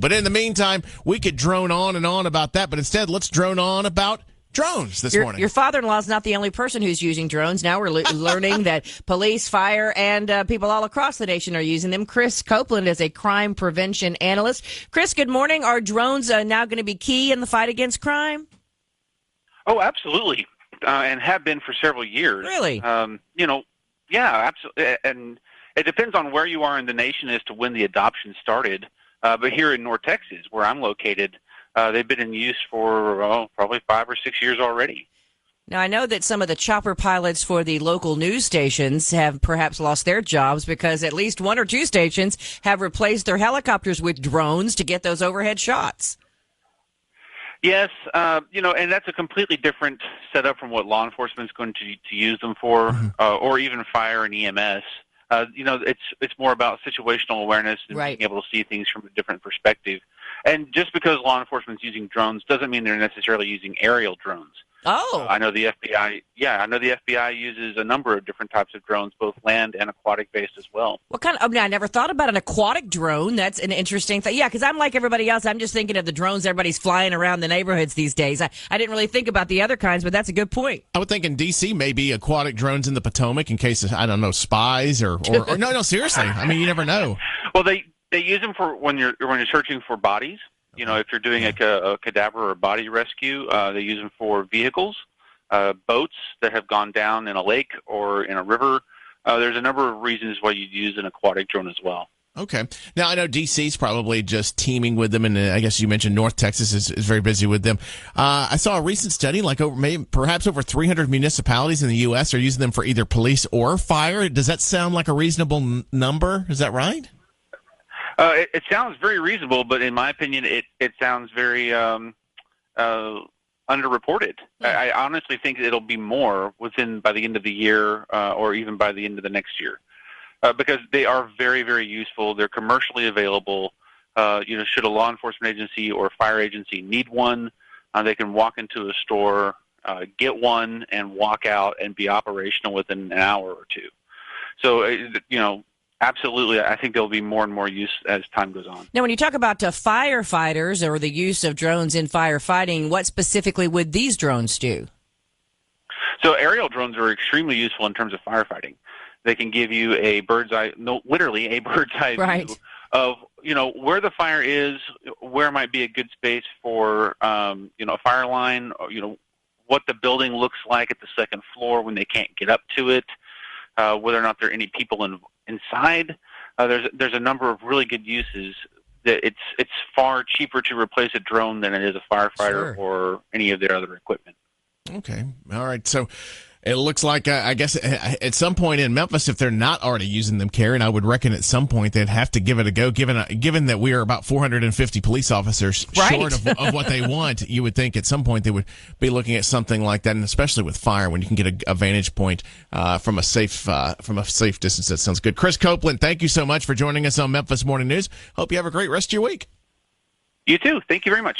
But in the meantime, we could drone on and on about that, but instead, let's drone on about drones this morning. Your father-in-law is not the only person who's using drones. Now we're learning that police, fire, and people all across the nation are using them. Chris Copeland is a crime prevention analyst. Chris, good morning. Are drones now going to be key in the fight against crime? Oh, absolutely, and have been for several years. Really? Yeah, absolutely. And it depends on where you are in the nation as to when the adoption started. But here in North Texas, where I'm located, they've been in use for probably 5 or 6 years already. Now, I know that some of the chopper pilots for the local news stations have perhaps lost their jobs because at least 1 or 2 stations have replaced their helicopters with drones to get those overhead shots. Yes, and that's a completely different setup from what law enforcement is going to use them for, or even fire and EMS. It's more about situational awareness and Right. being able to see things from a different perspective. And just because law enforcement is using drones doesn't mean they're necessarily using aerial drones. Oh. I know the FBI uses a number of different types of drones, both land and aquatic based as well. What kind of, I never thought about an aquatic drone. That's an interesting thing. Yeah, because I'm like everybody else. I'm just thinking of the drones everybody's flying around the neighborhoods these days. I didn't really think about the other kinds, but that's a good point. I would think in D.C. maybe aquatic drones in the Potomac in case of, I don't know, spies or no, seriously. I mean, you never know. Well, they use them for when you're searching for bodies. If you're doing a cadaver or body rescue, they use them for vehicles, boats that have gone down in a lake or in a river. There's a number of reasons why you'd use an aquatic drone as well. Okay. Now, I know D.C.'s probably just teeming with them, and I guess you mentioned North Texas is very busy with them. I saw a recent study, perhaps over 300 municipalities in the U.S. are using them for either police or fire. Does that sound like a reasonable number? Is that right? It sounds very reasonable, but in my opinion, it sounds very underreported. I honestly think it'll be more by the end of the year or even by the end of the next year because they are very, very useful. They're commercially available. Should a law enforcement agency or fire agency need one, they can walk into a store, get one, and walk out and be operational within an hour or two. So, absolutely, I think there'll be more and more use as time goes on. Now, when you talk about firefighters or the use of drones in firefighting, what specifically would these drones do? So aerial drones are extremely useful in terms of firefighting. They can give you literally a bird's eye Right. view of, where the fire is, where might be a good space for, a fire line, or, what the building looks like at the second floor when they can't get up to it, whether or not there are any people inside. There's a number of really good uses. That it's far cheaper to replace a drone than it is a firefighter or any of their other equipment. Okay. All right. So it looks like, I guess, at some point in Memphis, if they're not already using them, Karen, I would reckon at some point they'd have to give it a go, given that we are about 450 police officers short of what they want. You would think at some point they would be looking at something like that, and especially with fire, when you can get a vantage point from a safe distance. That sounds good. Chris Copeland, thank you so much for joining us on Memphis Morning News. Hope you have a great rest of your week. You too. Thank you very much.